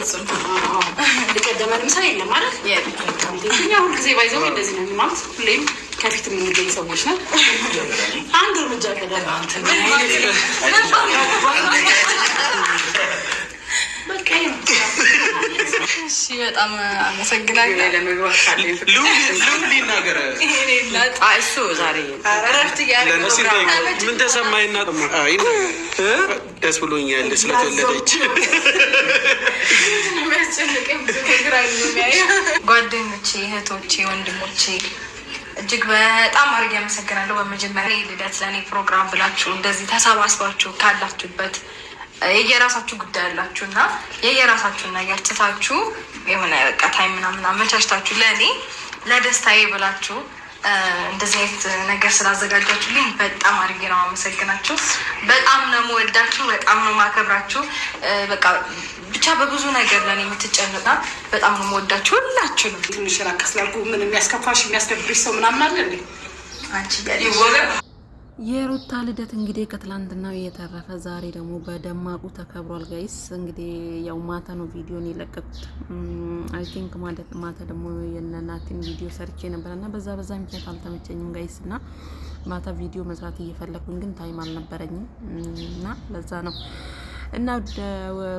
በፍጹም ልቀደመንም ሰው የለም ማለት እኛ ሁልጊዜ ባይዘው እንደዚህ ነው ማለት ሁሌም ከፊት የምንገኝ ሰዎች ነን። አንድ እርምጃ ቀደም አንተ እሺ በጣም አመሰግናለሁ። ሊናገር እሱ ዛሬ ምን ተሰማኝና ደስ ብሎኛል ስለተወለደች። ጓደኞቼ፣ እህቶቼ፣ ወንድሞቼ እጅግ በጣም አድርጌ አመሰግናለሁ። በመጀመሪያ ልደት ለእኔ ፕሮግራም ብላችሁ እንደዚህ ተሰባስባችሁ ካላችሁበት የየራሳችሁ ጉዳይ ያላችሁ እና የየራሳችሁን ነገር ትታችሁ የሆነ በቃ ታይም ምናምን አመቻችታችሁ ለእኔ ለደስታዬ ብላችሁ እንደዚህ አይነት ነገር ስላዘጋጃችሁልኝ በጣም አድርጌ ነው አመሰግናችሁ። በጣም ነው የምወዳችሁ፣ በጣም ነው የማከብራችሁ። በቃ ብቻ በብዙ ነገር ለእኔ የምትጨንቁና በጣም ነው የምወዳችሁ ሁላችሁንም። ትንሽ ራቅ ስላልኩ ምን የሚያስከፋሽ የሚያስደብርሽ ሰው ምናምን አለ እንዴ? አንቺ የሩታ ልደት እንግዲህ ከትላንትናው የተረፈ ዛሬ ደግሞ በደማቁ ተከብሯል። ጋይስ እንግዲህ ያው ማታ ነው ቪዲዮን የለቀቁት። አይ ቲንክ ማታ ደግሞ የነናቲን ቪዲዮ ሰርቼ ነበርና በዛ ምክንያት አልተመቸኝም ጋይስ እና ማታ ቪዲዮ መስራት እየፈለኩኝ ግን ታይም አልነበረኝም እና ለዛ ነው እና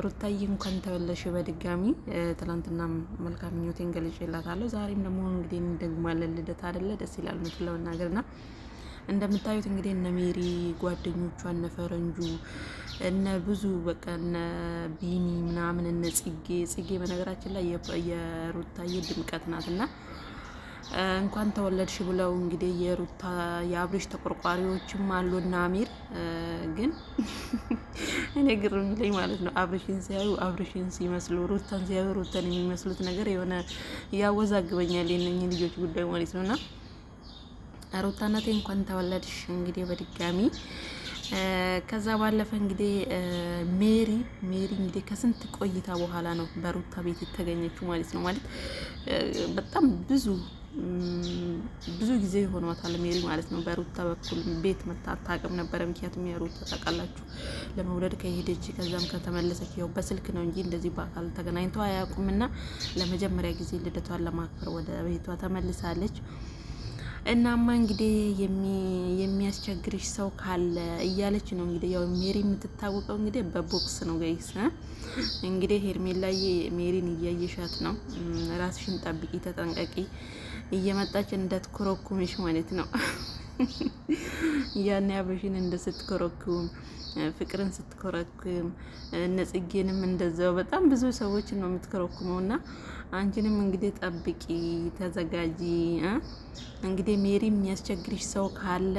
ሩታዬ እንኳን ተወለሽ በድጋሚ ትላንትና መልካም ምኞቴን ገልጬላታለሁ። ዛሬም ደግሞ እንግዲህ እንደግማለን ልደት አይደለ? ደስ ይላል ነው ለመናገርና እንደምታዩት እንግዲህ እነ ሜሪ ጓደኞቿ እነ ፈረንጁ እነ ብዙ በቃ እነ ቢኒ ምናምን እነ ጽጌ በነገራችን ላይ የሩታዬ ድምቀት ናትና እንኳን ተወለድሽ ብለው እንግዲህ የሩታ የአብርሽ ተቆርቋሪዎችም አሉና አሚር ግን እኔ ግርም ላይ ማለት ነው አብርሽን ሲያዩ አብርሽን ሲመስሉ ሩታን ሲያዩ ሩታን የሚመስሉት ነገር የሆነ ያወዛግበኛል የነኝ ልጆች ጉዳይ ማለት ነውና ሩታናቴ እንኳን ተወለድሽ እንግዲህ በድጋሚ። ከዛ ባለፈ እንግዲህ ሜሪ እንግዲህ ከስንት ቆይታ በኋላ ነው በሩታ ቤት የተገኘችው ማለት ነው። ማለት በጣም ብዙ ጊዜ ሆኗታል ሜሪ ማለት ነው። በሩታ በኩል ቤት መታ አታውቅም ነበረ። ምክንያቱም የሩታ ታውቃላችሁ ለመውለድ ከሄደች ከዛም ከተመለሰች ያው በስልክ ነው እንጂ እንደዚህ በአካል ተገናኝተው አያውቁምና ለመጀመሪያ ጊዜ ልደቷን ለማክበር ወደ ቤቷ ተመልሳለች። እናማ እንግዲህ የሚያስቸግርሽ ሰው ካለ እያለች ነው እንግዲህ ያው ሜሪ የምትታወቀው እንግዲህ በቦክስ ነው ጋይስ። እንግዲህ ሄርሜላዬ ሜሪን እያየሻት ነው። ራስሽን ጠብቂ፣ ተጠንቀቂ፣ እየመጣች እንዳትኮረኩምሽ ማለት ነው። ያኔ አብርሽን ስትኮረኩም ፍቅርን ስትኮረኩም ነጽጌንም እንደዛው በጣም ብዙ ሰዎች ነው የምትኮረኩመውና አንቺንም እንግዲህ ጠብቂ፣ ተዘጋጂ። እንግዲህ ሜሪ የሚያስቸግርሽ ሰው ካለ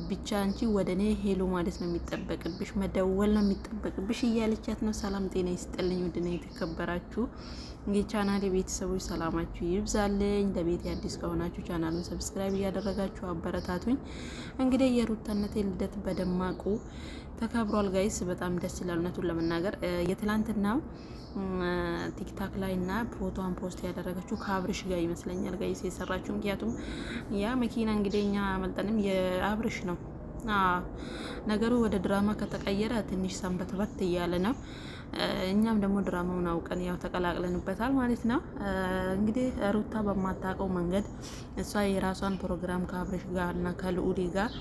ብቻ አንቺ ወደ እኔ ሄሎ ማለት ነው የሚጠበቅብሽ፣ መደወል ነው የሚጠበቅብሽ እያለቻት ነው። ሰላም ጤና ይስጥልኝ ውድና የተከበራችሁ የቻናሌ ቤተሰቦች ሰላማችሁ ይብዛልኝ። ለቤት አዲስ ከሆናችሁ ቻናሉን ሰብስክራይብ እያደረጋችሁ አበረታቱኝ። እንግዲህ የሩታነቴ ልደት በደማቁ ተከብሯል ጋይስ። በጣም ደስ ይላል እውነቱን ለመናገር የትላንትናው ቲክታክ ላይ እና ፎቶዋን ፖስት ያደረገችው ከአብርሽ ጋር ይመስለኛል ጋይስ የሰራችው። ምክንያቱም ያ መኪና እንግዲህ እኛ መልጠንም የአብርሽ ነው። ነገሩ ወደ ድራማ ከተቀየረ ትንሽ ሰንበትበት እያለ ነው። እኛም ደግሞ ድራማውን አውቀን ያው ተቀላቅለንበታል ማለት ነው። እንግዲህ ሩታ በማታውቀው መንገድ እሷ የራሷን ፕሮግራም ከአብርሽ ጋር እና ከልዑዴ ጋር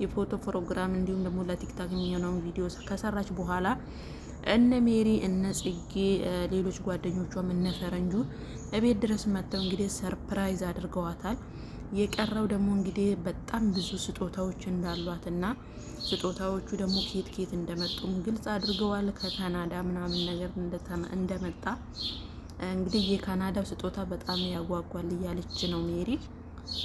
የፎቶ ፕሮግራም እንዲሁም ደግሞ ለቲክታክ የሚሆነውን ቪዲዮ ከሰራች በኋላ እነ ሜሪ እነ ጽጌ ሌሎች ጓደኞቿም እነ ፈረንጁ እቤት ድረስ መጥተው እንግዲህ ሰርፕራይዝ አድርገዋታል። የቀረው ደግሞ እንግዲህ በጣም ብዙ ስጦታዎች እንዳሏትና ስጦታዎቹ ደግሞ ኬት እንደመጡም ግልጽ አድርገዋል። ከካናዳ ምናምን ነገር እንደመጣ እንግዲህ የካናዳው ስጦታ በጣም ያጓጓል እያለች ነው ሜሪ።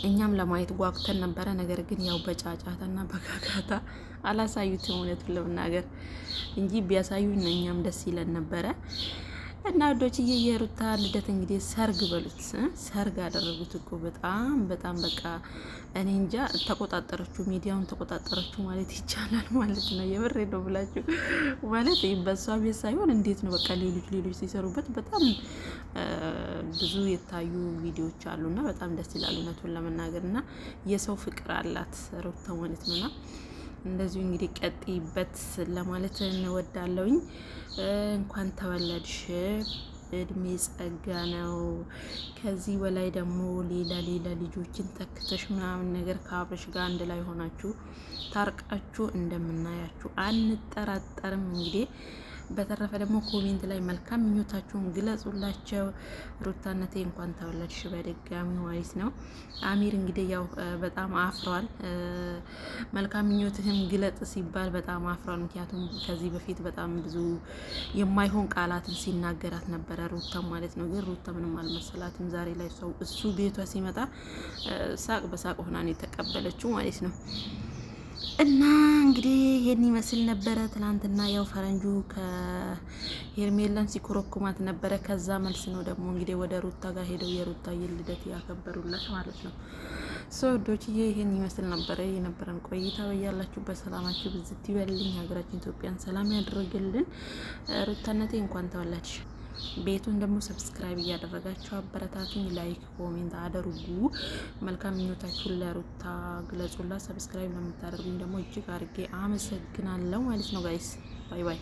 እኛም ለማየት ጓጉተን ነበረ። ነገር ግን ያው በጫጫታና በጋጋታ አላሳዩትም እውነቱን ለመናገር እንጂ ቢያሳዩን እኛም ደስ ይለን ነበረ። እና ወዶችዬ የሩታ ልደት እንግዲህ ሰርግ በሉት ሰርግ አደረጉት እኮ በጣም በቃ እኔ እንጃ ተቆጣጠረችው፣ ሚዲያውን ተቆጣጠረችው ማለት ይቻላል ማለት ነው። የብሬ ነው ብላችሁ ማለት በሷ ቤት ሳይሆን እንዴት ነው በቃ ሌሎች ሲሰሩበት በጣም ብዙ የታዩ ቪዲዮዎች አሉና በጣም ደስ ይላል እውነቱን ለመናገርና የሰው ፍቅር አላት ሩታ ማለት ነውና እንደዚሁ እንግዲህ ቀጥይበት ለማለት እንወዳለሁኝ። እንኳን ተወለድሽ፣ እድሜ ጸጋ ነው። ከዚህ በላይ ደግሞ ሌላ ልጆችን ተክተሽ ምናምን ነገር ከአብረሽ ጋር አንድ ላይ ሆናችሁ ታርቃችሁ እንደምናያችሁ አንጠራጠርም። እንግዲህ በተረፈ ደግሞ ኮሜንት ላይ መልካም ምኞታችሁን ግለጹላቸው። ሩታነቴ እንኳን ተወለድሽ በድጋሚ ማለት ነው። አሚር እንግዲህ ያው በጣም አፍሯል። መልካም ምኞትህም ግለጽ ሲባል በጣም አፍሯል። ምክንያቱም ከዚህ በፊት በጣም ብዙ የማይሆን ቃላትን ሲናገራት ነበረ ሩታ ማለት ነው። ግን ሩታ ምንም አልመሰላትም። ዛሬ ላይ ሰው እሱ ቤቷ ሲመጣ ሳቅ በሳቅ ሆና ነው የተቀበለችው ማለት ነው። እና እንግዲህ ይሄን ይመስል ነበረ። ትናንትና ያው ፈረንጁ ከሄርሜላን ሲኮረኩማት ነበረ። ከዛ መልስ ነው ደግሞ እንግዲህ ወደ ሩታ ጋር ሄደው የሩታ ልደት ያከበሩላት ማለት ነው። ዶችዬ ይሄን ይመስል ነበረ የነበረን ቆይታ። በያላችሁበት ሰላማችሁ ብዝት ይበልልኝ። ሀገራችን ኢትዮጵያን ሰላም ያደርግልን። ሩታነቴ እንኳን ተወለድሽ። ቤቱን ደግሞ ሰብስክራይብ እያደረጋችሁ አበረታቱኝ። ላይክ ኮሜንት አድርጉ። መልካም ምኞታችሁን ለሩታ ግለጹላት። ሰብስክራይብ ለምታደርጉኝ ደግሞ እጅግ አድርጌ አመሰግናለሁ ማለት ነው ጋይስ። ባይ ባይ።